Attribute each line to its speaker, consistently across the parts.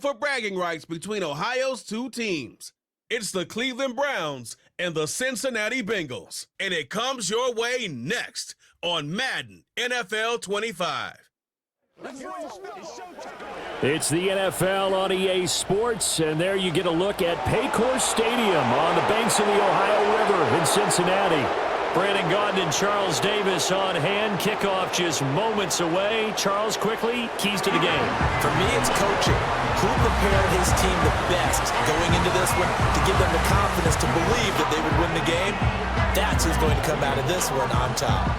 Speaker 1: for bragging rights between Ohio's two teams. It's the Cleveland Browns and the Cincinnati Bengals, and it comes your way next on Madden NFL 25.
Speaker 2: It's the NFL on EA Sports, and there you get a look at Paycor Stadium on the banks of the Ohio River in Cincinnati. Brandon Gaudin and Charles Davis on hand. Kickoff just moments away. Charles, quickly, keys to the game.
Speaker 3: For me, it's coaching. Who prepared his team the best going into this one to give them the confidence to believe that they would win the game? That's who's going to come out of this one on top.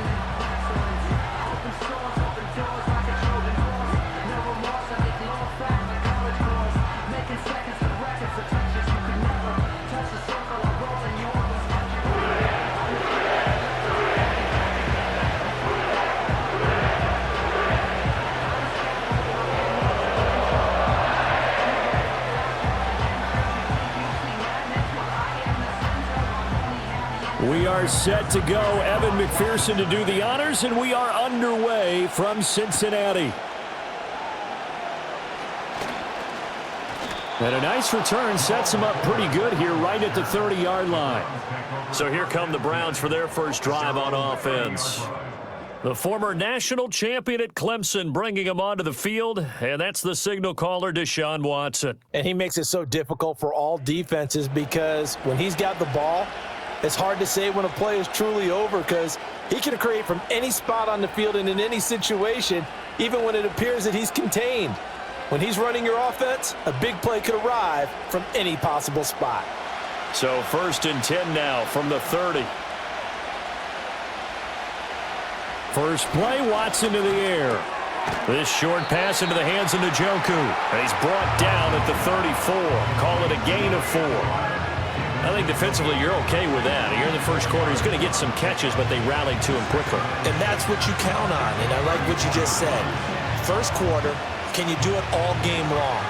Speaker 2: We are set to go. Evan McPherson to do the honors, and we are underway from Cincinnati. And a nice return sets him up pretty good here right at the 30-yard line. So here come the Browns for their first drive on offense. The former national champion at Clemson bringing him onto the field, and that's the signal caller, Deshaun Watson.
Speaker 3: And he makes it so difficult for all defenses because when he's got the ball, it's hard to say when a play is truly over because he can create from any spot on the field and in any situation, even when it appears that he's contained. When he's running your offense, a big play could arrive from any possible spot.
Speaker 2: So 1st and 10 now from the 30. First play, Watson to the air. This short pass into the hands of Njoku. And he's brought down at the 34. Call it a gain of 4. I think defensively you're okay with that. Here in the first quarter, he's going to get some catches, but they rallied to him quickly.
Speaker 3: And that's what you count on, and I like what you just said. First quarter, can you do it all game long?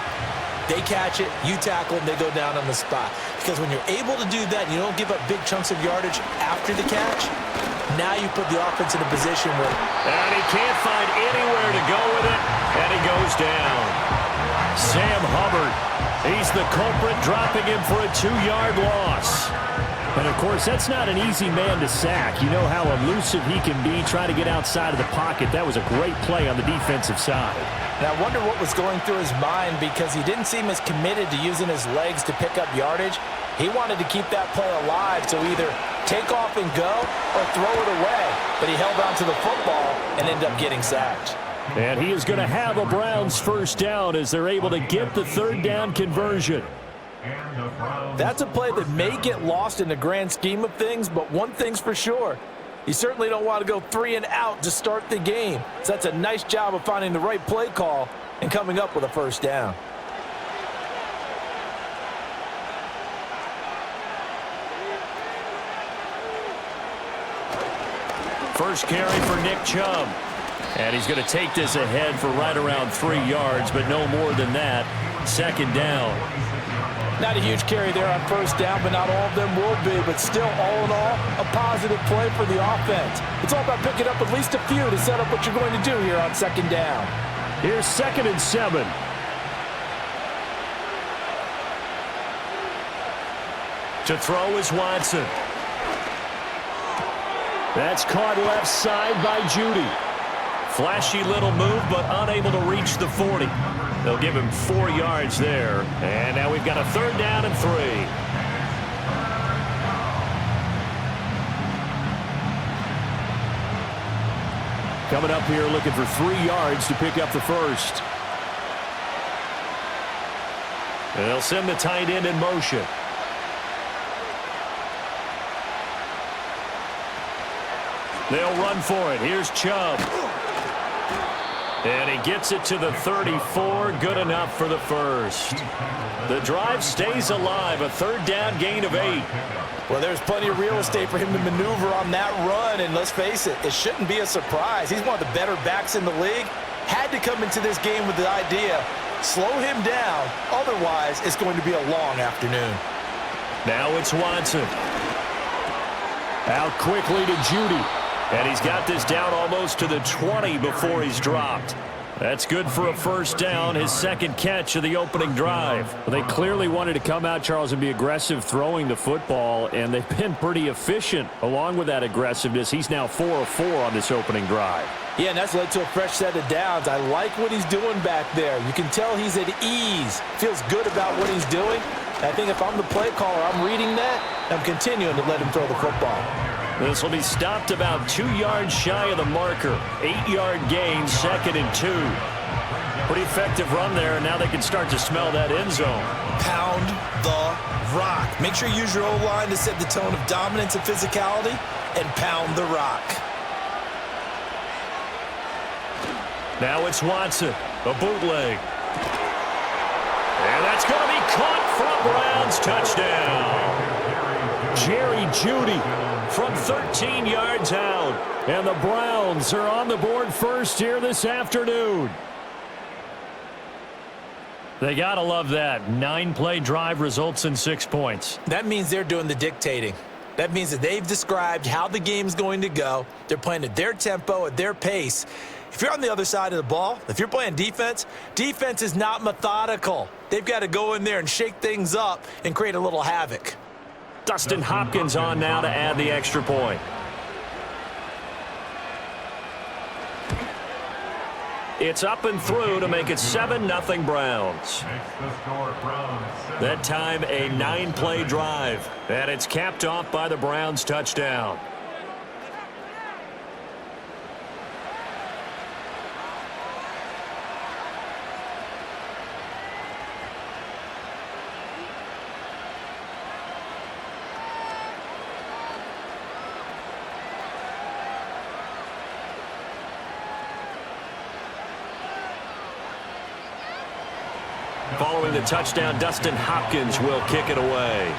Speaker 3: They catch it, you tackle, and they go down on the spot. Because when you're able to do that, you don't give up big chunks of yardage after the catch, now you put the offense in a position where...
Speaker 2: And he can't find anywhere to go with it, and he goes down. Sam Hubbard, he's the culprit, dropping him for a 2-yard loss. And, of course, that's not an easy man to sack. You know how elusive he can be trying to get outside of the pocket. That was a great play on the defensive side.
Speaker 3: And I wonder what was going through his mind because he didn't seem as committed to using his legs to pick up yardage. He wanted to keep that play alive, so either take off and go or throw it away. But he held on to the football and ended up getting sacked.
Speaker 2: And he is going to have a Browns first down as they're able to get the 3rd down conversion.
Speaker 3: That's a play that may get lost in the grand scheme of things, but one thing's for sure. You certainly don't want to go 3 and out to start the game. So that's a nice job of finding the right play call and coming up with a first down.
Speaker 2: First carry for Nick Chubb. And he's going to take this ahead for right around 3 yards, but no more than that. 2nd down.
Speaker 3: Not a huge carry there on first down, but not all of them will be. But still, all in all, a positive play for the offense. It's all about picking up at least a few to set up what you're going to do here on 2nd down.
Speaker 2: Here's 2nd and 7. To throw is Watson. That's caught left side by Judy. Flashy little move, but unable to reach the 40. They'll give him 4 yards there. And now we've got a 3rd down and 3. Coming up here looking for 3 yards to pick up the first. And they'll send the tight end in motion. They'll run for it. Here's Chubb. And he gets it to the 34. Good enough for the first. The drive stays alive. A 3rd down gain of 8.
Speaker 3: Well, there's plenty of real estate for him to maneuver on that run. And let's face it, it shouldn't be a surprise. He's one of the better backs in the league. Had to come into this game with the idea, slow him down. Otherwise, it's going to be a long afternoon.
Speaker 2: Now it's Watson. Out quickly to Judy. And he's got this down almost to the 20 before he's dropped. That's good for a first down, his second catch of the opening drive. Well, they clearly wanted to come out, Charles, and be aggressive throwing the football, and they've been pretty efficient along with that aggressiveness. He's now 4 of 4 on this opening drive.
Speaker 3: Yeah, and that's led to a fresh set of downs. I like what he's doing back there. You can tell he's at ease, feels good about what he's doing. I think if I'm the play caller, I'm reading that, I'm continuing to let him throw the football.
Speaker 2: This will be stopped about 2 yards shy of the marker. 8-yard gain, 2nd and 2. Pretty effective run there. Now they can start to smell that end zone.
Speaker 3: Pound the rock. Make sure you use your O-line to set the tone of dominance and physicality, and pound the rock.
Speaker 2: Now it's Watson, a bootleg. And that's going to be caught for a Browns touchdown. Jerry Jeudy from 13 yards out. And the Browns are on the board first here this afternoon. They got to love that. 9-play drive results in 6 points.
Speaker 3: That means they're doing the dictating. That means that they've described how the game's going to go. They're playing at their tempo, at their pace. If you're on the other side of the ball, if you're playing defense, defense is not methodical. They've got to go in there and shake things up and create a little havoc.
Speaker 2: Dustin Hopkins on now to add the extra point. It's up and through to make it 7-0 Browns. That time a 9-play drive, and it's capped off by the Browns touchdown. Following the touchdown, Dustin Hopkins will kick it away.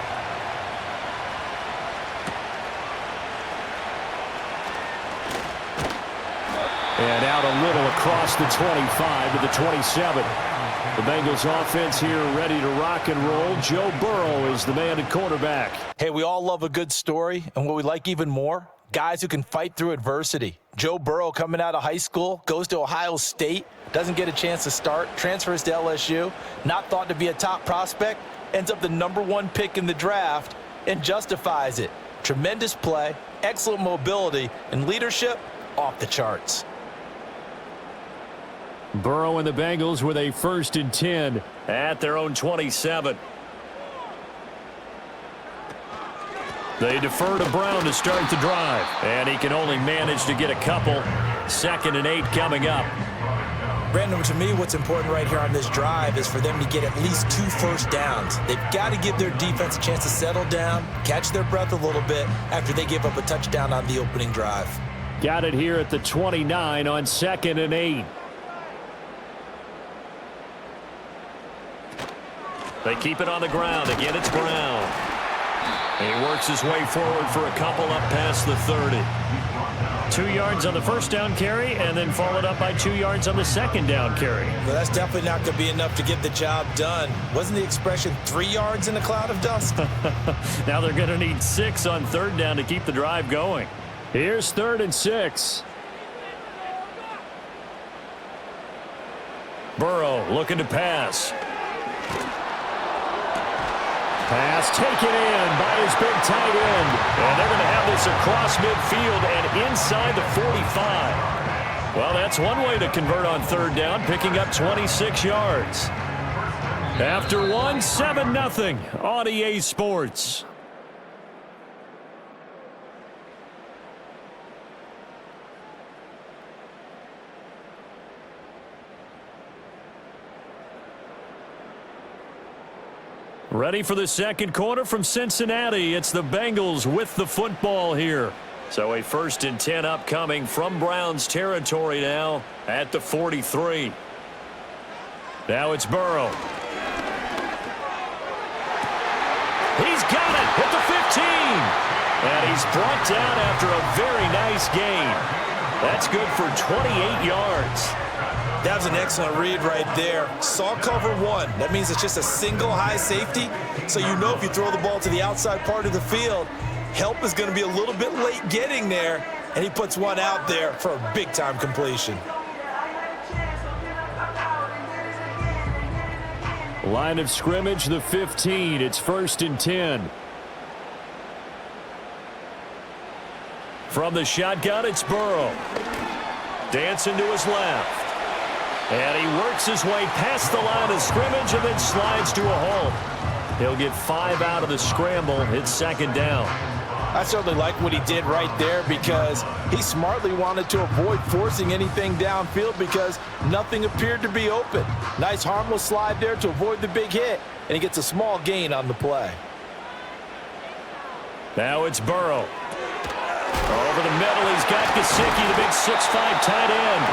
Speaker 2: And out a little across the 25 to the 27. The Bengals offense here ready to rock and roll. Joe Burrow is the man at quarterback.
Speaker 3: Hey, we all love a good story, and what we like even more, guys who can fight through adversity. Joe Burrow coming out of high school, goes to Ohio State, doesn't get a chance to start, transfers to LSU, not thought to be a top prospect, ends up the #1 pick in the draft, and justifies it. Tremendous play, excellent mobility, and leadership off the charts.
Speaker 2: Burrow and the Bengals with a 1st and 10 at their own 27. They defer to Brown to start the drive, and he can only manage to get a couple. 2nd and 8 coming up.
Speaker 3: Brandon, to me, what's important right here on this drive is for them to get at least 2 first downs. They've got to give their defense a chance to settle down, catch their breath a little bit after they give up a touchdown on the opening drive.
Speaker 2: Got it here at the 29 on 2nd and 8. They keep it on the ground. Again, it's Brown. And he works his way forward for a couple up past the 30. 2 yards on the first down carry, and then followed up by 2 yards on the second down carry.
Speaker 3: Well, that's definitely not going to be enough to get the job done. Wasn't the expression 3 yards in a cloud of dust?
Speaker 2: Now they're going to need 6 on 3rd down to keep the drive going. Here's 3rd and 6. Burrow looking to pass. Pass taken in by his big tight end. And they're going to have this across midfield and inside the 45. Well, that's one way to convert on 3rd down, picking up 26 yards. After one, 7-0 on EA Sports. Ready for the second quarter from Cincinnati. It's the Bengals with the football here. So a 1st and 10 upcoming from Browns territory now at the 43. Now it's Burrow. He's got it at the 15. And he's brought down after a very nice gain. That's good for 28 yards.
Speaker 3: That was an excellent read right there. Saw cover 1. That means it's just a single high safety. So you know if you throw the ball to the outside part of the field, help is going to be a little bit late getting there. And he puts one out there for a big-time completion.
Speaker 2: Line of scrimmage, the 15. It's 1st and 10. From the shotgun, it's Burrow. Dancing to his left. And he works his way past the line of scrimmage and then slides to a halt. He'll get 5 out of the scramble. It's 2nd down.
Speaker 3: I certainly like what he did right there because he smartly wanted to avoid forcing anything downfield because nothing appeared to be open. Nice harmless slide there to avoid the big hit, and he gets a small gain on the play.
Speaker 2: Now it's Burrow. Over the middle, he's got Gesicki, the big 6'5" tight end.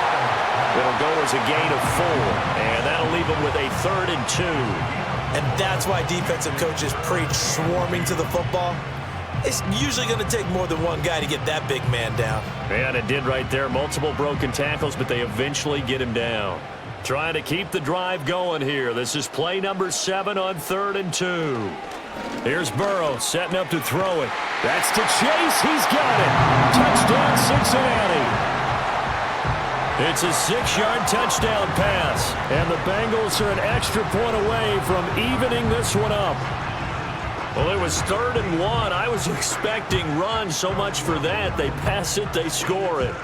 Speaker 2: It'll go as a gain of 4, and that'll leave him with a 3rd and 2.
Speaker 3: And that's why defensive coaches preach swarming to the football. It's usually going to take more than one guy to get that big man down.
Speaker 2: And it did right there. Multiple broken tackles, but they eventually get him down. Trying to keep the drive going here. This is play number 7 on 3rd and 2. Here's Burrow setting up to throw it. That's to Chase. He's got it. Touchdown, Cincinnati. It's a 6-yard touchdown pass. And the Bengals are an extra point away from evening this one up. Well, it was 3rd and 1. I was expecting run, so much for that. They pass it, they score it.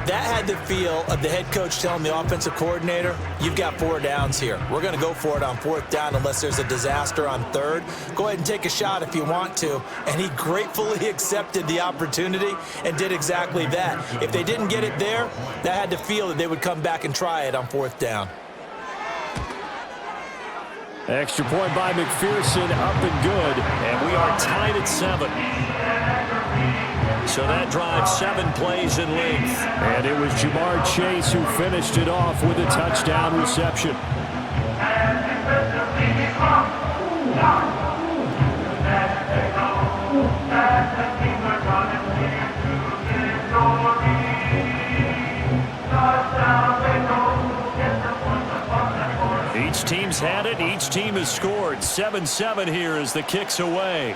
Speaker 3: That had the feel of the head coach telling the offensive coordinator, you've got 4 downs here. We're going to go for it on 4th down unless there's a disaster on 3rd. Go ahead and take a shot if you want to. And he gratefully accepted the opportunity and did exactly that. If they didn't get it there, that had the feel that they would come back and try it on 4th down.
Speaker 2: Extra point by McPherson, up and good, and we are tied at 7. So that drives 7 plays in length. And it was Jamar Chase who finished it off with a touchdown reception. Each team's had it. Each team has scored. 7-7 here as the kick's away.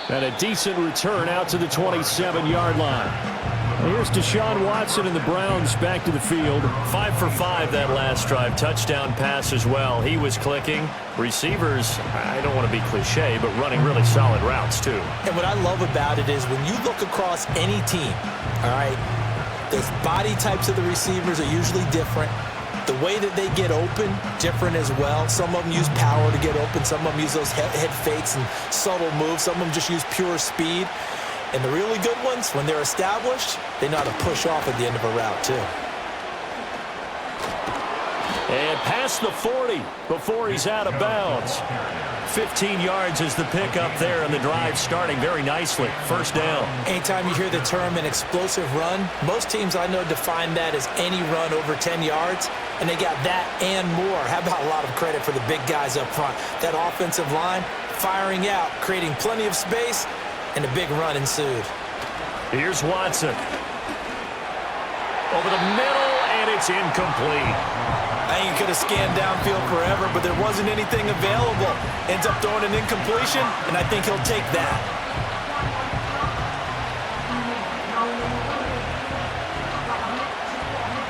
Speaker 2: And a decent return out to the 27-yard line. Here's Deshaun Watson and the Browns back to the field. 5 for 5 that last drive. Touchdown pass as well. He was clicking. Receivers, I don't want to be cliche, but running really solid routes too.
Speaker 3: And what I love about it is when you look across any team, all right, the body types of the receivers are usually different. The way that they get open, different as well. Some of them use power to get open. Some of them use those head fakes and subtle moves. Some of them just use pure speed. And the really good ones, when they're established, they know how to push off at the end of a route too.
Speaker 2: And past the 40 before he's out of bounds. 15 yards is the pickup there, and the drive starting very nicely. 1st down.
Speaker 3: Anytime you hear the term an explosive run, most teams I know define that as any run over 10 yards, and they got that and more. How about a lot of credit for the big guys up front? That offensive line firing out, creating plenty of space, and a big run ensued.
Speaker 2: Here's Watson. Over the middle, and it's incomplete.
Speaker 3: I think he could have scanned downfield forever, but there wasn't anything available. Ends up throwing an incompletion, and I think he'll take that.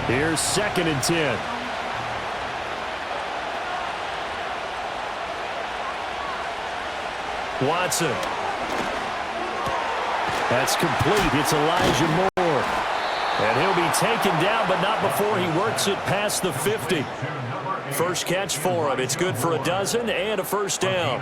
Speaker 2: Here's 2nd and 10. Watson. That's complete. It's Elijah Moore. And he'll be taken down, but not before he works it past the 50. First catch for him. It's good for a dozen and a 1st down.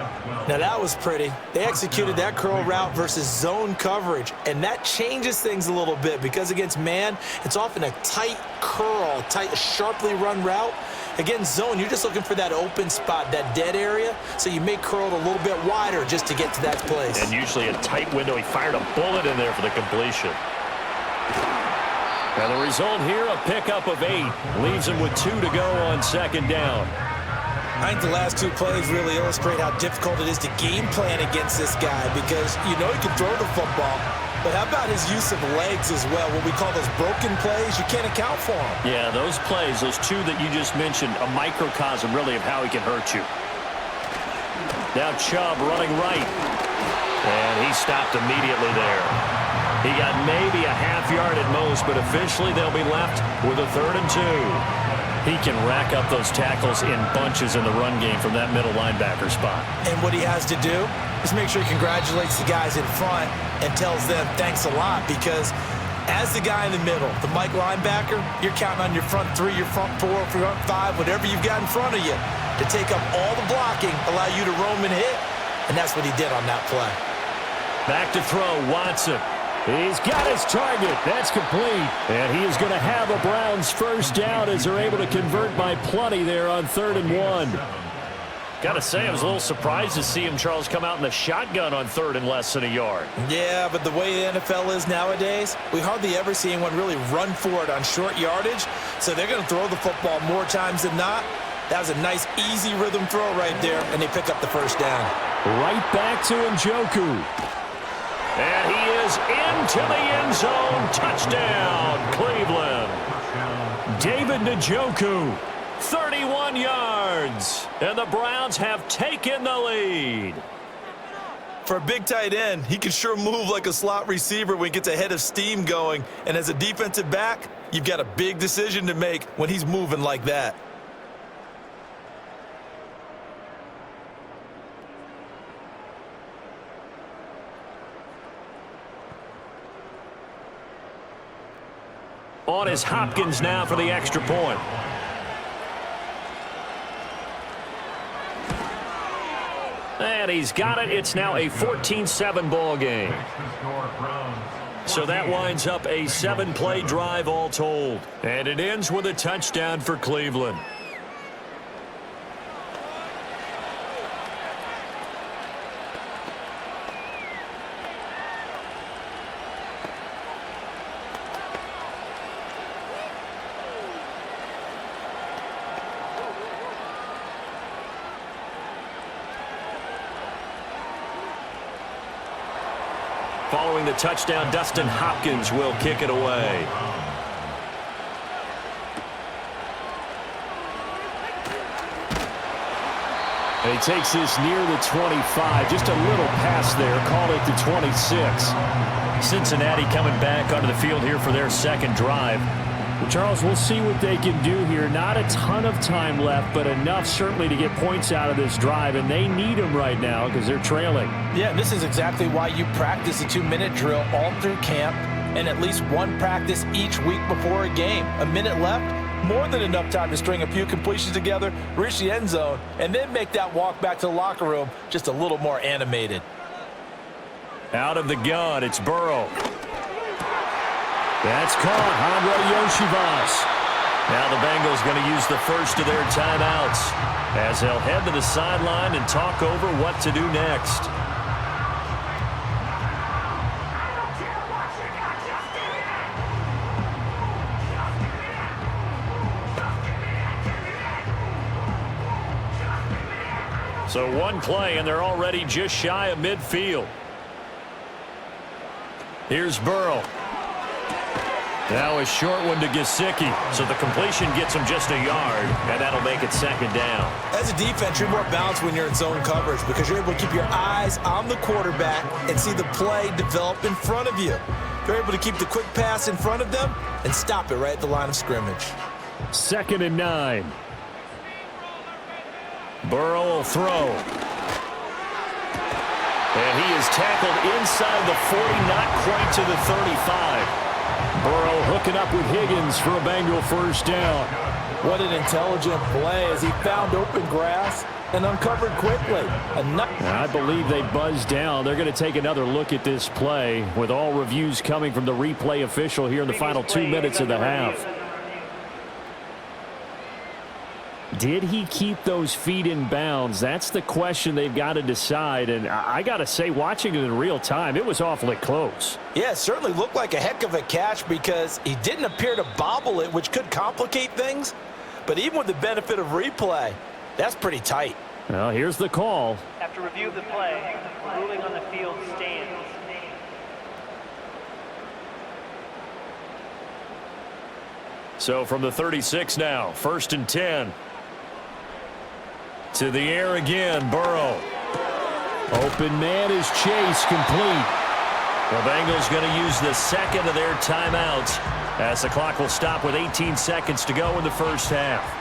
Speaker 3: Now that was pretty. They executed that curl route versus zone coverage, and that changes things a little bit because against man, it's often a tight curl, tight, sharply run route. Against zone, you're just looking for that open spot, that dead area, so you may curl it a little bit wider just to get to that place.
Speaker 2: And usually a tight window. He fired a bullet in there for the completion. And the result here, a pickup of 8. Leaves him with 2 to go on 2nd down.
Speaker 3: I think the last 2 plays really illustrate how difficult it is to game plan against this guy because you know he can throw the football, but how about his use of legs as well? What we call those broken plays, you can't account for them.
Speaker 2: Yeah, those plays, those 2 that you just mentioned, a microcosm really of how he can hurt you. Now Chubb running right. And he stopped immediately there. He got maybe a half yard at most, but officially they'll be left with a 3rd and 2. He can rack up those tackles in bunches in the run game from that middle linebacker spot.
Speaker 3: And what he has to do is make sure he congratulates the guys in front and tells them thanks a lot, because as the guy in the middle, the Mike linebacker, you're counting on your front 3, your front 4, front 5, whatever you've got in front of you to take up all the blocking, allow you to roam and hit, and that's what he did on that play.
Speaker 2: Back to throw, Watson. He's got his target. That's complete. And he is going to have a Browns first down as they're able to convert by plenty there on 3rd and 1. Got to say, I was a little surprised to see him, Charles, come out in the shotgun on 3rd and less than a yard.
Speaker 3: Yeah, but the way the NFL is nowadays, we hardly ever see anyone really run for it on short yardage, so they're going to throw the football more times than not. That was a nice, easy rhythm throw right there, and they pick up the first down.
Speaker 2: Right back to Njoku. And he is into the end zone. Touchdown, Cleveland. David Njoku, 31 yards. And the Browns have taken the lead.
Speaker 3: For a big tight end, he can sure move like a slot receiver when he gets a head of steam going. And as a defensive back, you've got a big decision to make when he's moving like that.
Speaker 2: On is Hopkins now for the extra point. And he's got it. It's now a 14-7 ball game. So that winds up a 7-play drive all told. And it ends with a touchdown for Cleveland. Following the touchdown, Dustin Hopkins will kick it away. And he takes this near the 25. Just a little pass there. Call it the 26. Cincinnati coming back onto the field here for their second drive. Well, Charles, we'll see what they can do here. Not a ton of time left, but enough certainly to get points out of this drive, and they need them right now because they're trailing.
Speaker 3: Yeah, and this is exactly why you practice a 2-minute drill all through camp and at least one practice each week before a game. A minute left, more than enough time to string a few completions together, reach the end zone, and then make that walk back to the locker room just a little more animated.
Speaker 2: Out of the gun, it's Burrow. That's caught, Andre Yoshivas. Now the Bengals going to use the first of their timeouts as they'll head to the sideline and talk over what to do next. So one play, and they're already just shy of midfield. Here's Burrow. Now a short one to Gesicki. So the completion gets him just a yard, and that'll make it second down.
Speaker 3: As a defense, you're more balanced when you're in zone coverage because you're able to keep your eyes on the quarterback and see the play develop in front of you. You're able to keep the quick pass in front of them and stop it right at the line of scrimmage.
Speaker 2: 2nd and 9. Burrow will throw. And he is tackled inside the 40, not quite to the 35. Burrow hooking up with Higgins for a Bengal first down.
Speaker 3: What an intelligent play as he found open grass and uncovered quickly.
Speaker 2: I believe they buzzed down. They're going to take another look at this play with all reviews coming from the replay official here in the final 2 minutes of the half. Did he keep those feet in bounds? That's the question they've got to decide. And I got to say, watching it in real time, it was awfully close.
Speaker 3: Yeah, it certainly looked like a heck of a catch because he didn't appear to bobble it, which could complicate things. But even with the benefit of replay, that's pretty tight.
Speaker 2: Well, here's the call.
Speaker 4: After review of the play, the ruling on the field stands.
Speaker 2: So from the 36 now, 1st and 10. To the air again, Burrow. Open man is Chase, complete. The Bengals going to use the second of their timeouts as the clock will stop with 18 seconds to go in the first half.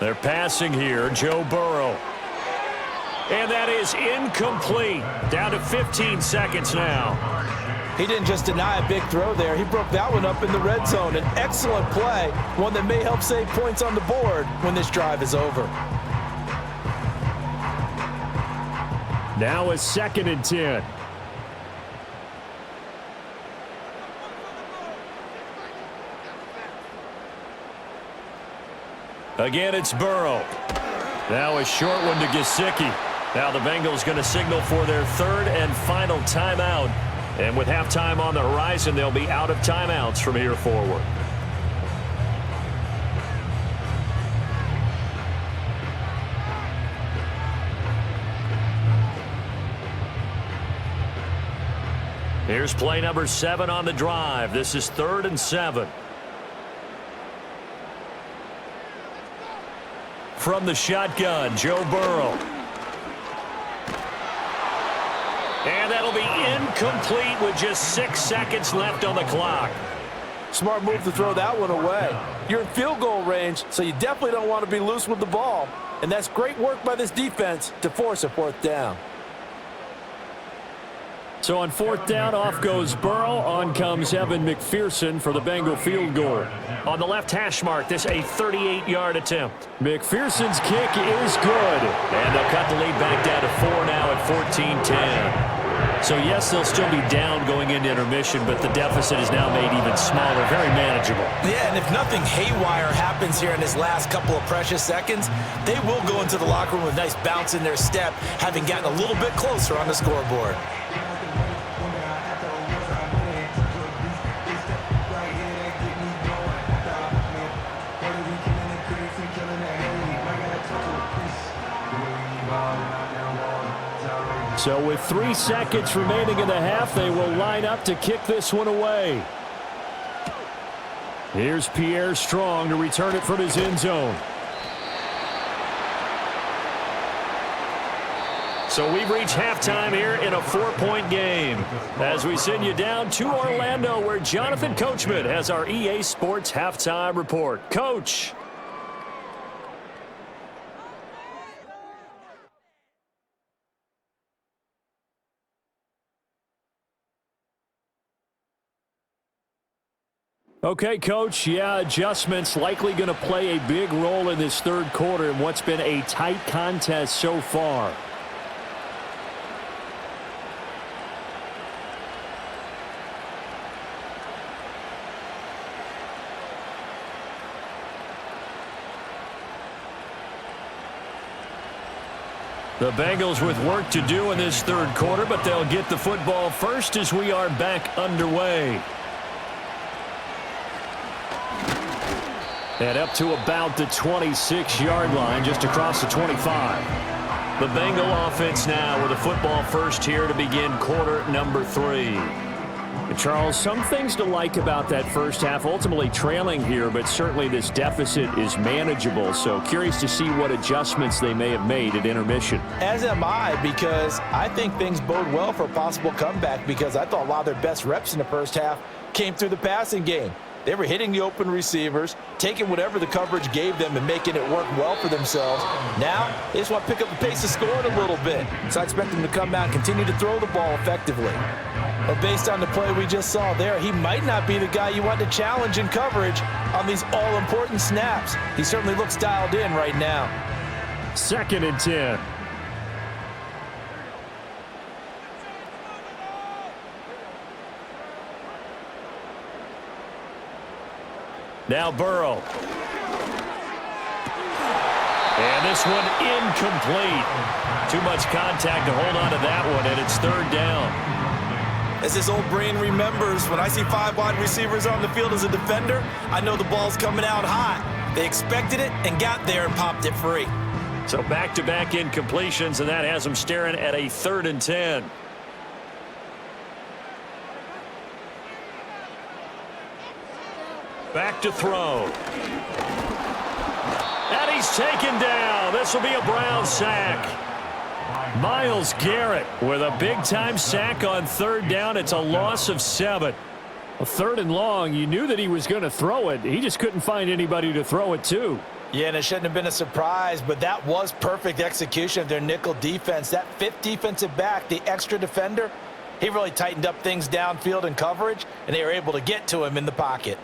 Speaker 2: They're passing here, Joe Burrow. And that is incomplete. Down to 15 seconds now.
Speaker 3: He didn't just deny a big throw there. He broke that one up in the red zone. An excellent play, one that may help save points on the board when this drive is over.
Speaker 2: Now a 2nd and 10. Again, it's Burrow. Now a short one to Gesicki. Now the Bengals going to signal for their 3rd and final timeout. And with halftime on the horizon, they'll be out of timeouts from here forward. Here's play number 7 on the drive. This is 3rd and 7. From the shotgun, Joe Burrow. And that'll be incomplete with just 6 seconds left on the clock.
Speaker 3: Smart move to throw that one away. You're in field goal range, so you definitely don't want to be loose with the ball. And that's great work by this defense to force a 4th down.
Speaker 2: So on 4th down, off goes Burrow. On comes Evan McPherson for the Bengal field goal. On the left hash mark, this a 38-yard attempt. McPherson's kick is good. And they'll cut the lead back down to 4 now at 14-10. So yes, they'll still be down going into intermission, but the deficit is now made even smaller, very manageable.
Speaker 3: Yeah, and if nothing haywire happens here in his last couple of precious seconds, they will go into the locker room with a nice bounce in their step, having gotten a little bit closer on the scoreboard.
Speaker 2: So with 3 seconds remaining in the half, they will line up to kick this one away. Here's Pierre Strong to return it from his end zone. So we've reached halftime here in a 4-point game as we send you down to Orlando, where Jonathan Coachman has our EA Sports halftime report. Coach. Okay, Coach, yeah, adjustments likely going to play a big role in this 3rd quarter in what's been a tight contest so far. The Bengals with work to do in this 3rd quarter, but they'll get the football first as we are back underway. And up to about the 26-yard line, just across the 25. The Bengal offense now with a football first here to begin quarter number 3. Charles, some things to like about that first half, ultimately trailing here, but certainly this deficit is manageable. So curious to see what adjustments they may have made at intermission.
Speaker 3: As am I, because I think things bode well for a possible comeback, because I thought a lot of their best reps in the first half came through the passing game. They were hitting the open receivers, taking whatever the coverage gave them and making it work well for themselves. Now, they just want to pick up the pace of scoring a little bit. So I expect them to come out and continue to throw the ball effectively. But based on the play we just saw there, he might not be the guy you want to challenge in coverage on these all-important snaps. He certainly looks dialed in right now.
Speaker 2: 2nd and 10. Now Burrow. And this one incomplete. Too much contact to hold on to that one, and it's 3rd down.
Speaker 3: As his old brain remembers, when I see 5 wide receivers on the field as a defender, I know the ball's coming out hot. They expected it and got there and popped it free.
Speaker 2: So back-to-back incompletions, and that has them staring at a 3rd and 10. Back to throw. And he's taken down. This will be a Brown sack. Myles Garrett with a big-time sack on 3rd down. It's a loss of 7.
Speaker 5: A 3rd and long, you knew that he was going to throw it. He just couldn't find anybody to throw it to.
Speaker 3: Yeah, and it shouldn't have been a surprise, but that was perfect execution of their nickel defense. That 5th defensive back, the extra defender, he really tightened up things downfield in coverage, and they were able to get to him in the pocket.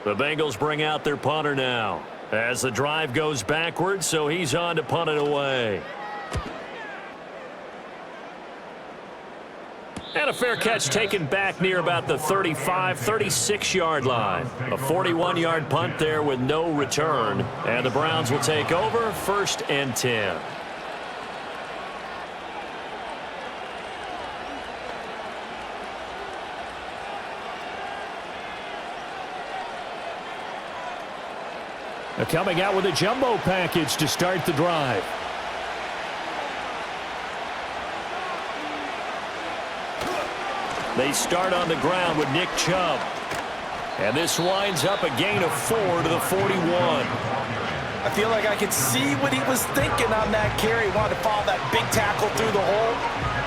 Speaker 2: The Bengals bring out their punter now as the drive goes backwards, so he's on to punt it away. And a fair catch taken back near about the 35, 36-yard line. A 41-yard punt there with no return. And the Browns will take over 1st and 10.
Speaker 5: They're coming out with a jumbo package to start the drive.
Speaker 2: They start on the ground with Nick Chubb. And this winds up a gain of 4 to the 41.
Speaker 3: I feel like I could see what he was thinking on that carry. He wanted to follow that big tackle through the hole.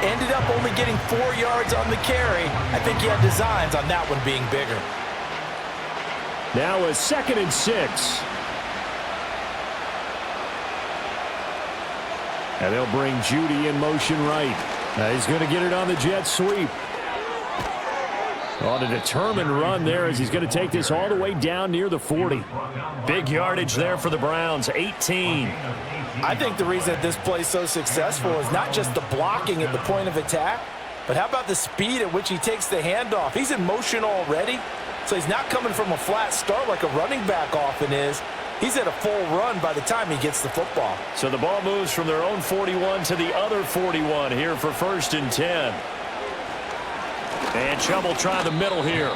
Speaker 3: Ended up only getting 4 yards on the carry. I think he had designs on that one being bigger.
Speaker 5: Now a 2nd and 6. And they'll bring Judy in motion right. Now he's going to get it on the jet sweep. On a determined run there as he's going to take this all the way down near the 40.
Speaker 2: Big yardage there for the Browns, 18.
Speaker 3: I think the reason that this play is so successful is not just the blocking at the point of attack, but how about the speed at which he takes the handoff? He's in motion already, so he's not coming from a flat start like a running back often is. He's at a full run by the time he gets the football.
Speaker 2: So the ball moves from their own 41 to the other 41 here for 1st and 10. And Chubb will try the middle here.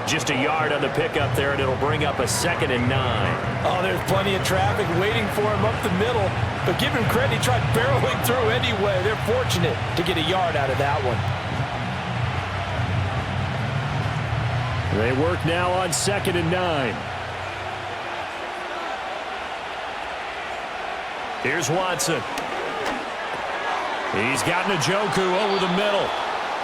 Speaker 2: Just a yard on the pickup there, and it'll bring up a 2nd and 9.
Speaker 3: Oh, there's plenty of traffic waiting for him up the middle. But give him credit, he tried barreling through anyway. They're fortunate to get a yard out of that one.
Speaker 5: They work now on 2nd and 9.
Speaker 2: Here's Watson. He's got Njoku over the middle.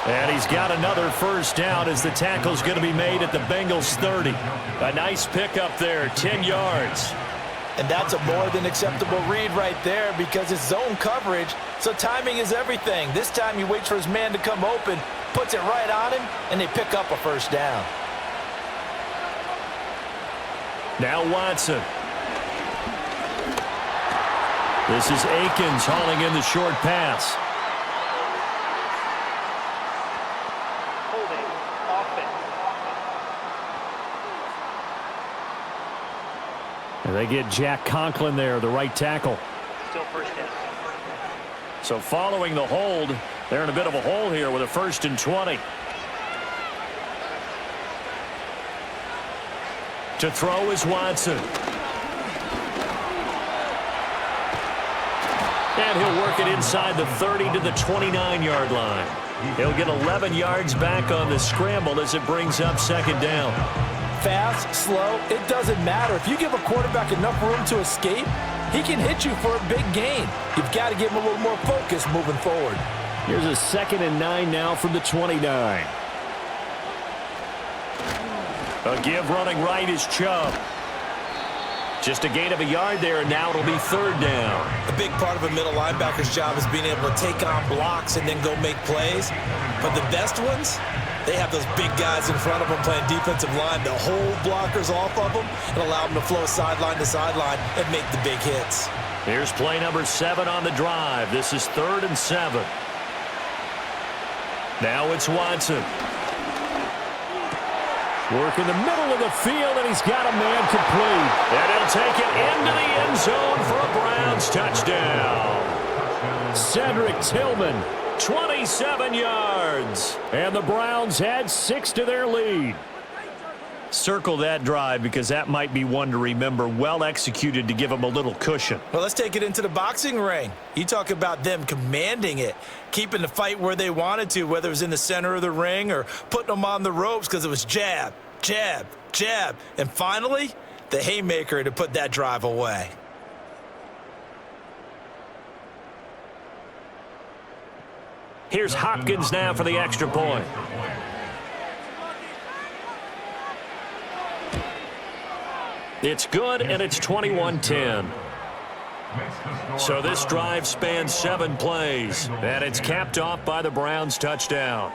Speaker 2: And he's got another 1st down as the tackle's going to be made at the Bengals 30. A nice pickup there, 10 yards.
Speaker 3: And that's a more than acceptable read right there because it's zone coverage, so timing is everything. This time he waits for his man to come open, puts it right on him, and they pick up a 1st down.
Speaker 2: Now Watson. This is Akins hauling in the short pass.
Speaker 4: Holding offense.
Speaker 5: And they get Jack Conklin there, the right tackle.
Speaker 4: Still 1st down.
Speaker 2: So following the hold, they're in a bit of a hole here with a 1st and 20. To throw is Watson. And he'll work it inside the 30 to the 29-yard line. He'll get 11 yards back on the scramble as it brings up 2nd down.
Speaker 3: Fast, slow, it doesn't matter. If you give a quarterback enough room to escape, he can hit you for a big gain. You've got to give him a little more focus moving forward.
Speaker 5: Here's a 2nd and 9 now from the 29.
Speaker 2: A give running right is Chubb. Just a gain of a yard there, and now it'll be 3rd down.
Speaker 3: A big part of a middle linebacker's job is being able to take on blocks and then go make plays. But the best ones, they have those big guys in front of them playing defensive line to hold blockers off of them and allow them to flow sideline to sideline and make the big hits.
Speaker 2: Here's play number 7 on the drive. This is 3rd and 7. Now it's Watson.
Speaker 5: Work in the middle of the field, and he's got a man complete.
Speaker 2: And he'll take it into the end zone for a Browns touchdown.
Speaker 5: Cedric Tillman, 27 yards. And the Browns add 6 to their lead.
Speaker 2: Circle that drive because that might be one to remember. Well executed to give them a little cushion.
Speaker 3: Well, let's take it into the boxing ring. You talk about them commanding it, keeping the fight where they wanted to, whether it was in the center of the ring or putting them on the ropes because it was jab, jab, jab. And finally, the haymaker to put that drive away.
Speaker 2: Here's Hopkins now for the extra point. It's good, and it's 21-10. So this drive spans 7 plays, and it's capped off by the Browns' touchdown.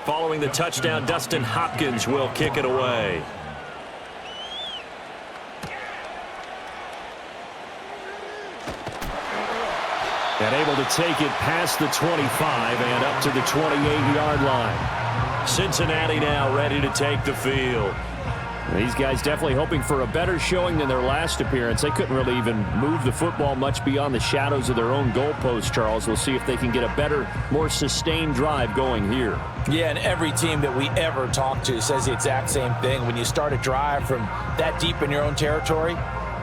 Speaker 2: Following the touchdown, Dustin Hopkins will kick it away. And able to take it past the 25 and up to the 28-yard line. Cincinnati now ready to take the field.
Speaker 5: These guys definitely hoping for a better showing than their last appearance. They couldn't really even move the football much beyond the shadows of their own goalpost, Charles. We'll see if they can get a better, more sustained drive going here.
Speaker 3: Yeah, and every team that we ever talk to says the exact same thing. When you start a drive from that deep in your own territory,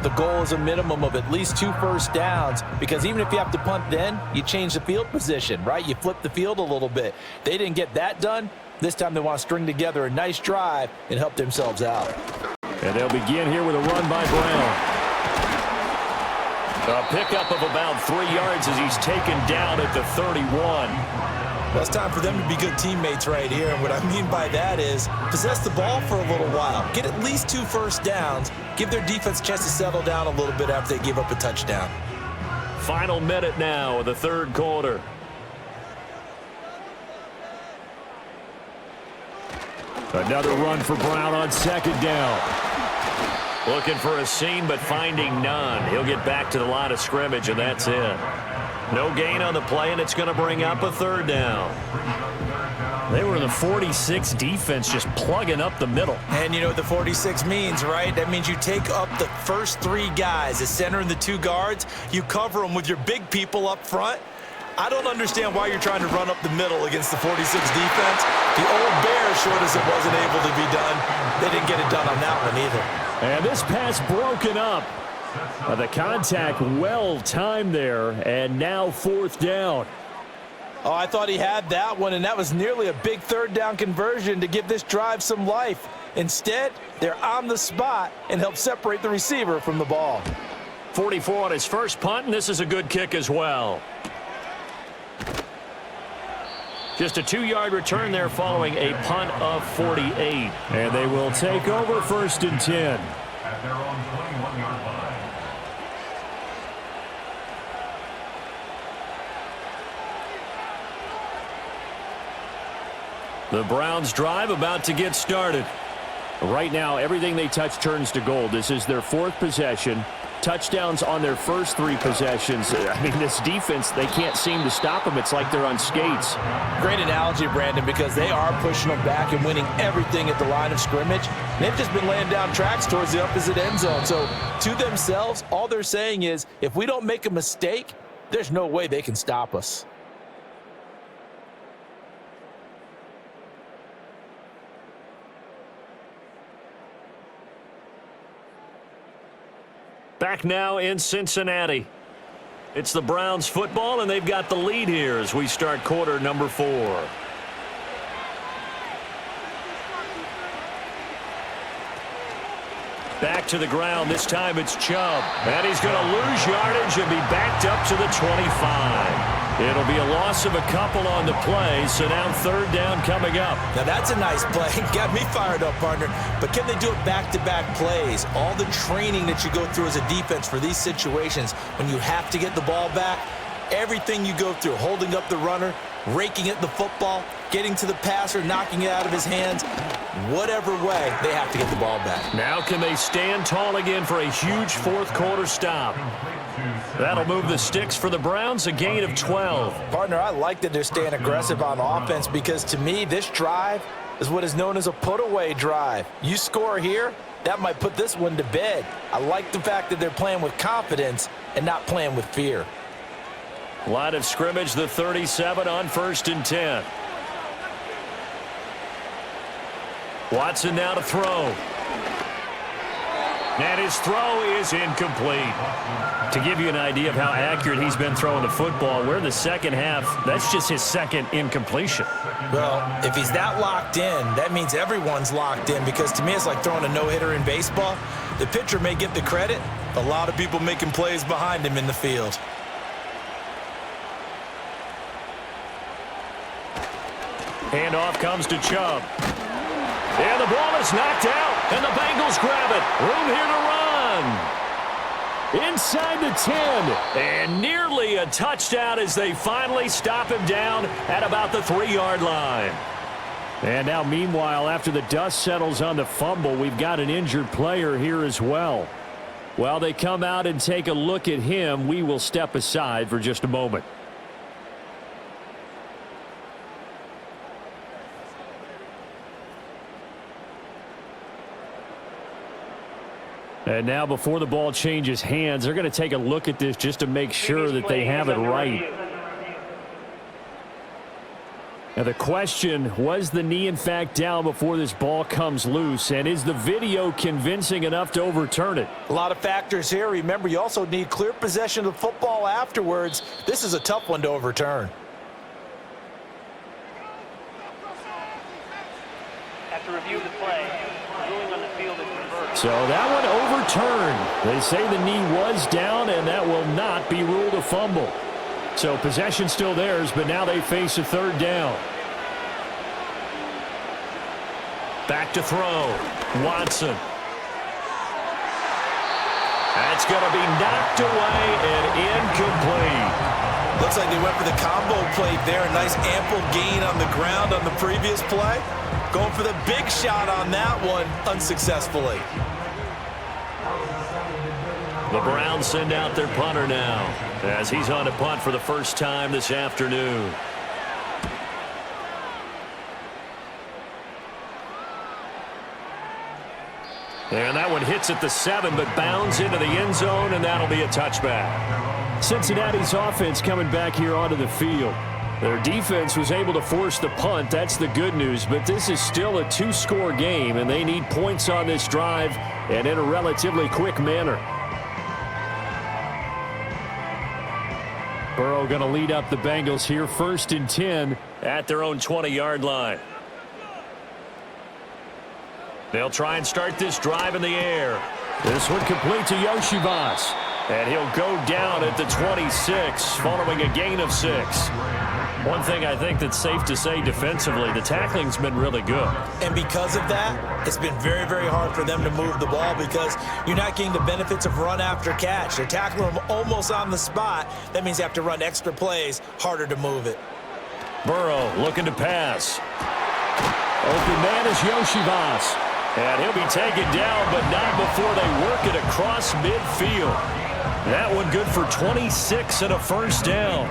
Speaker 3: the goal is a minimum of at least 2 first downs, because even if you have to punt then, you change the field position, right? You flip the field a little bit. They didn't get that done. This time they want to string together a nice drive and help themselves out.
Speaker 5: And they'll begin here with a run by Brown.
Speaker 2: A pickup of about 3 yards as he's taken down at the 31.
Speaker 3: Well, it's time for them to be good teammates right here. And what I mean by that is possess the ball for a little while. Get at least 2 first downs. Give their defense a chance to settle down a little bit after they give up a touchdown.
Speaker 2: Final minute now of the third quarter.
Speaker 5: Another run for Brown on second down.
Speaker 2: Looking for a seam, but finding none. He'll get back to the line of scrimmage, and that's it. No gain on the play, and it's going to bring up a third down.
Speaker 5: They were in the 46 defense, just plugging up the middle.
Speaker 3: And you know what the 46 means, right? That means you take up the first 3 guys, the center and the 2 guards. You cover them with your big people up front. I don't understand why you're trying to run up the middle against the 46 defense. The old Bears showed us it wasn't able to be done. They didn't get it done on that one either.
Speaker 5: And this pass broken up. The contact well timed there, and now 4th down.
Speaker 3: Oh, I thought he had that one, and that was nearly a big 3rd down conversion to give this drive some life. Instead, they're on the spot and help separate the receiver from the ball.
Speaker 2: 44 on his first punt, and this is a good kick as well. Just a 2-yard return there following a punt of 48.
Speaker 5: And they will take over 1st and 10.
Speaker 6: At their own 21-yard line.
Speaker 2: The Browns drive about to get started.
Speaker 5: Right now, everything they touch turns to gold. This is their 4th possession. Touchdowns on their first 3 possessions. I mean, this defense, they can't seem to stop them. It's like they're on skates.
Speaker 3: Great analogy, Brandon, because they are pushing them back and winning everything at the line of scrimmage. They've just been laying down tracks towards the opposite end zone. So to themselves, all they're saying is, if we don't make a mistake, there's no way they can stop us.
Speaker 2: Back now in Cincinnati. It's the Browns football, and they've got the lead here as we start quarter number 4. Back to the ground. This time it's Chubb. And he's going to lose yardage and be backed up to the 25. It'll be a loss of a couple on the play, so now 3rd down coming up.
Speaker 3: Now that's a nice play. Got me fired up, partner. But can they do it back-to-back plays? All the training that you go through as a defense for these situations, when you have to get the ball back, everything you go through, holding up the runner, raking at the football, getting to the passer, knocking it out of his hands, Whatever way, they have to get the ball back.
Speaker 2: Now can they stand tall again for a huge fourth quarter stop? That'll move the sticks for the Browns, a gain of 12.
Speaker 3: Partner, I like that they're staying aggressive on offense because to me, this drive is what is known as a put-away drive. You score here, that might put this one to bed. I like the fact that they're playing with confidence and not playing with fear.
Speaker 2: Line of scrimmage, the 37 on 1st and 10. Watson now to throw. And his throw is incomplete. To give you an idea of how accurate he's been throwing the football, we're in the second half. That's just his second incompletion.
Speaker 3: Well, if he's that locked in, that means everyone's locked in because to me it's like throwing a no-hitter in baseball. The pitcher may get the credit, a lot of people making plays behind him in the field.
Speaker 2: Handoff comes to Chubb. And the ball is knocked out, and the Bengals grab it. Room here to run. Inside the 10, and nearly a touchdown as they finally stop him down at about the 3-yard line. And now, meanwhile, after the dust settles on the fumble, we've got an injured player here as well. While they come out and take a look at him, we will step aside for just a moment. And now before the ball changes hands, they're going to take a look at this just to make sure that they have it right. Now the question, was the knee in fact down before this ball comes loose? And is the video convincing enough to overturn it?
Speaker 3: A lot of factors here. Remember, you also need clear possession of the football afterwards. This is a tough one to overturn.
Speaker 4: After review of the play, ruling on the field is reversed.
Speaker 2: So that one overturned. They say the knee was down, and that will not be ruled a fumble. So possession still theirs, but now they face a 3rd down. Back to throw. Watson. That's going to be knocked away and incomplete.
Speaker 3: Looks like they went for the combo play there. A nice ample gain on the ground on the previous play. Going for the big shot on that one unsuccessfully.
Speaker 2: The Browns send out their punter now as he's on to punt for the first time this afternoon. And that one hits at the 7, but bounds into the end zone, and that'll be a touchback. Cincinnati's offense coming back here onto the field. Their defense was able to force the punt. That's the good news, but this is still a 2-score game, and they need points on this drive and in a relatively quick manner. Burrow going to lead up the Bengals here, 1st and 10 at their own 20-yard line. They'll try and start this drive in the air. This one complete to Yoshivas. And he'll go down at the 26 following a gain of 6. One thing I think that's safe to say defensively, the tackling's been really good.
Speaker 3: And because of that, it's been very, very hard for them to move the ball because you're not getting the benefits of run after catch. They're tackling them almost on the spot. That means you have to run extra plays, harder to move it.
Speaker 2: Burrow looking to pass. Open man is Yoshivas. And he'll be taken down, but not before they work it across midfield. That one good for 26 and a 1st down.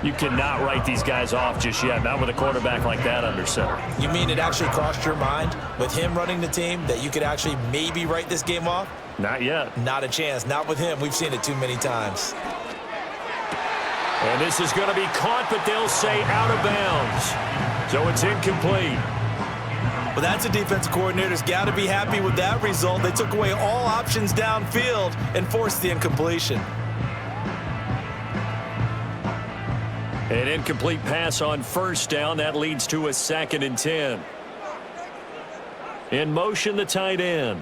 Speaker 2: You cannot write these guys off just yet, not with a quarterback like that under center.
Speaker 3: You mean it actually crossed your mind with him running the team that you could actually maybe write this game off?
Speaker 2: Not yet.
Speaker 3: Not a chance. Not with him. We've seen it too many times.
Speaker 2: And this is going to be caught, but they'll say out of bounds. So it's incomplete.
Speaker 3: Well, that's a defensive coordinator's got to be happy with that result. They took away all options downfield and forced the incompletion.
Speaker 2: An incomplete pass on 1st down. That leads to a 2nd and 10. In motion, the tight end.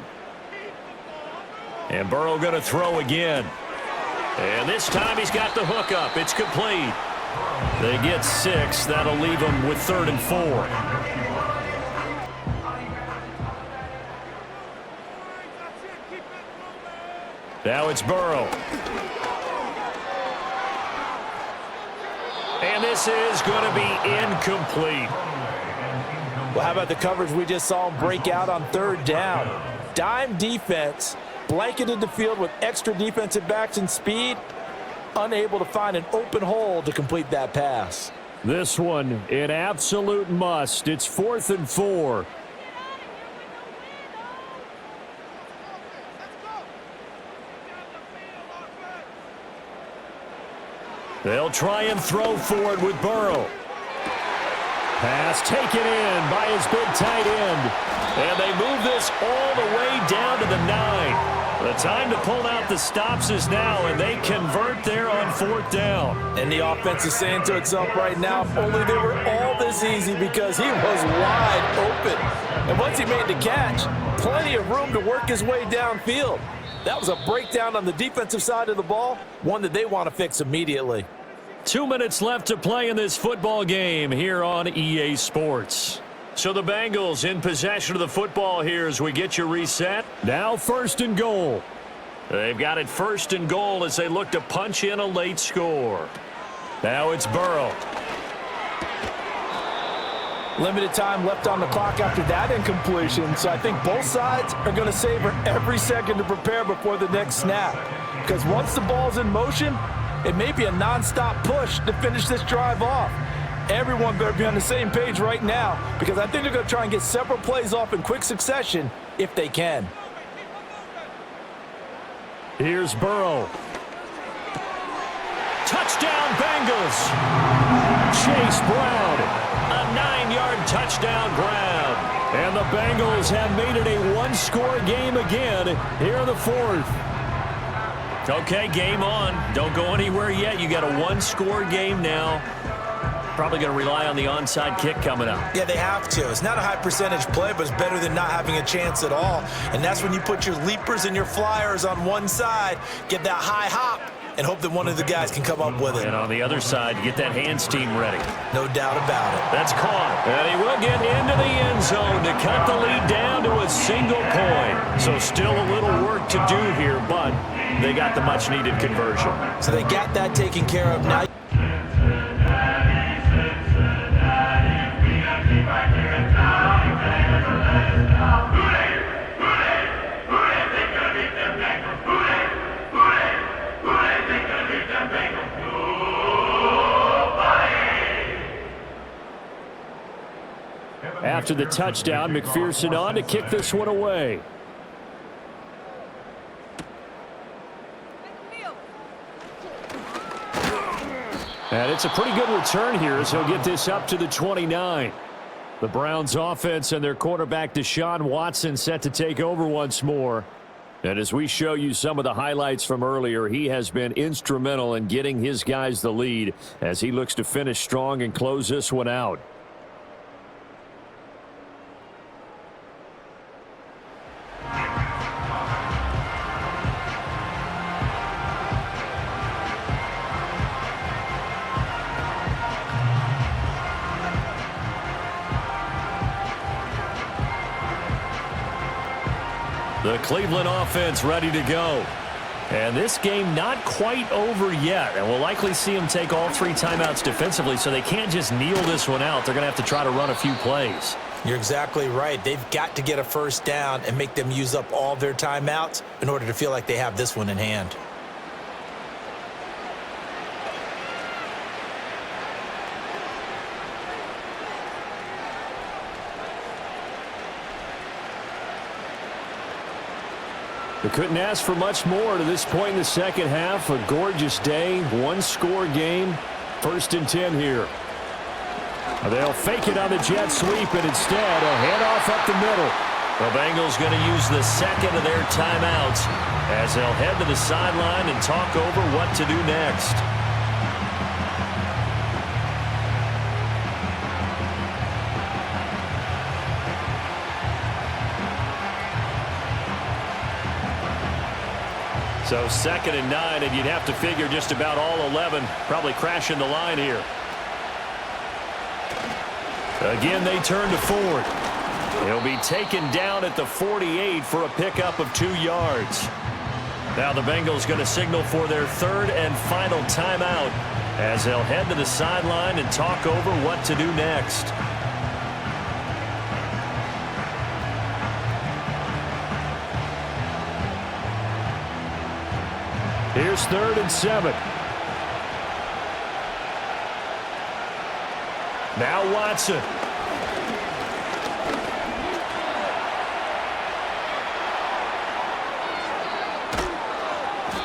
Speaker 2: And Burrow going to throw again. And this time he's got the hook up. It's complete. They get 6. That'll leave them with 3rd and 4. Now it's Burrow. And this is going to be incomplete.
Speaker 3: Well, how about the coverage we just saw him break out on third down? Dime defense, blanketed the field with extra defensive backs and speed, unable to find an open hole to complete that pass.
Speaker 5: This one, an absolute must. It's 4th and 4. They'll try and throw for it with Burrow. Pass taken in by his big tight end. And they move this all the way down to the 9. The time to pull out the stops is now, and they convert there on 4th down.
Speaker 3: And the offense is saying to itself right now, if only they were all this easy, because he was wide open. And once he made the catch, plenty of room to work his way downfield. That was a breakdown on the defensive side of the ball, one that they want to fix immediately.
Speaker 5: 2 minutes left to play in this football game here on EA Sports. So the Bengals in possession of the football here as we get you reset. Now 1st and goal. They've got it 1st and goal as they look to punch in a late score. Now it's Burrow.
Speaker 3: Limited time left on the clock after that incompletion, so I think both sides are going to savor every second to prepare before the next snap. Because once the ball's in motion, it may be a nonstop push to finish this drive off. Everyone better be on the same page right now, because I think they're going to try and get several plays off in quick succession if they can.
Speaker 5: Here's Burrow. Touchdown Bengals. Chase Brown. A 9-yard touchdown grab. And the Bengals have made it a one-score game again here in the 4th. Okay, game on. Don't go anywhere yet. You got a one-score game now. Probably going to rely on the onside kick coming up.
Speaker 3: Yeah, they have to. It's not a high percentage play, but it's better than not having a chance at all. And that's when you put your leapers and your flyers on one side, get that high hop, and hope that one of the guys can come up with it.
Speaker 5: And on the other side, get that hands team ready.
Speaker 3: No doubt about it.
Speaker 5: That's caught. And he will get into the end zone to cut the lead down to a single point. So still a little work to do here, but they got the much-needed conversion.
Speaker 3: So they got that taken care of now.
Speaker 5: After the touchdown, McPherson on to kick this one away. And it's a pretty good return here as he'll get this up to the 29. The Browns offense and their quarterback Deshaun Watson set to take over once more. And as we show you some of the highlights from earlier, he has been instrumental in getting his guys the lead as he looks to finish strong and close this one out. The Cleveland offense ready to go. And this game not quite over yet. And we'll likely see them take all 3 timeouts defensively, so they can't just kneel this one out. They're going to have to try to run a few plays.
Speaker 3: You're exactly right. They've got to get a first down and make them use up all their timeouts in order to feel like they have this one in hand.
Speaker 5: They couldn't ask for much more to this point in the second half. A gorgeous day, one-score game. 1st and 10 here. They'll fake it on the jet sweep, and instead a handoff up the middle. The Bengals going to use the second of their timeouts as they'll head to the sideline and talk over what to do next. So 2nd and 9, and you'd have to figure just about all 11 probably crashing the line here. Again, they turn to Ford. He'll be taken down at the 48 for a pickup of 2 yards. Now the Bengals going to signal for their 3rd and final timeout as they'll head to the sideline and talk over what to do next.
Speaker 2: Here's 3rd and 7. Now Watson.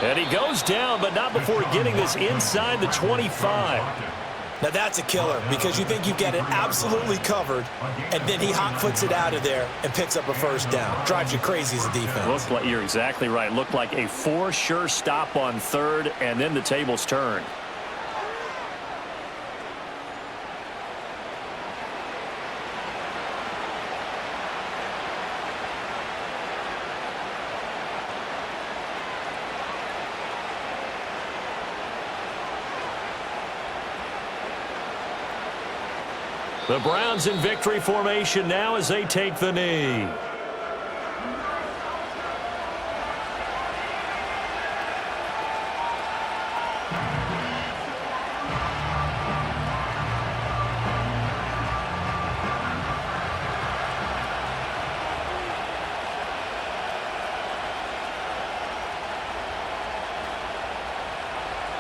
Speaker 2: And he goes down, but not before getting this inside the 25.
Speaker 3: Now that's a killer because you think you get it absolutely covered, and then he hot-foots it out of there and picks up a first down. Drives you crazy as a defense.
Speaker 2: Looked like, you're exactly right. Looked like a for sure stop on 3rd, and then the tables turned. The Browns in victory formation now as they take the knee.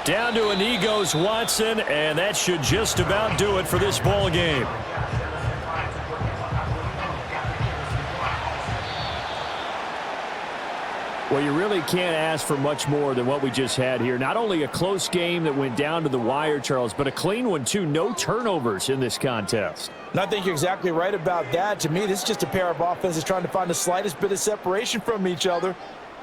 Speaker 2: Down to a knee goes Watson, and that should just about do it for this ball game.
Speaker 5: Well, you really can't ask for much more than what we just had here. Not only a close game that went down to the wire, Charles, but a clean one, too. No turnovers in this contest.
Speaker 3: And I think you're exactly right about that. To me, this is just a pair of offenses trying to find the slightest bit of separation from each other,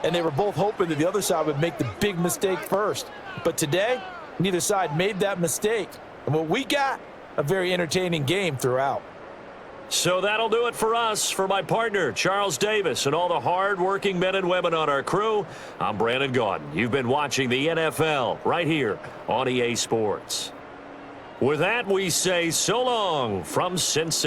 Speaker 3: and they were both hoping that the other side would make the big mistake first. But today, neither side made that mistake. And what we got, a very entertaining game throughout.
Speaker 2: So that'll do it for us. For my partner, Charles Davis, and all the hard-working men and women on our crew, I'm Brandon Gaudin. You've been watching the NFL right here on EA Sports. With that, we say so long from Cincinnati.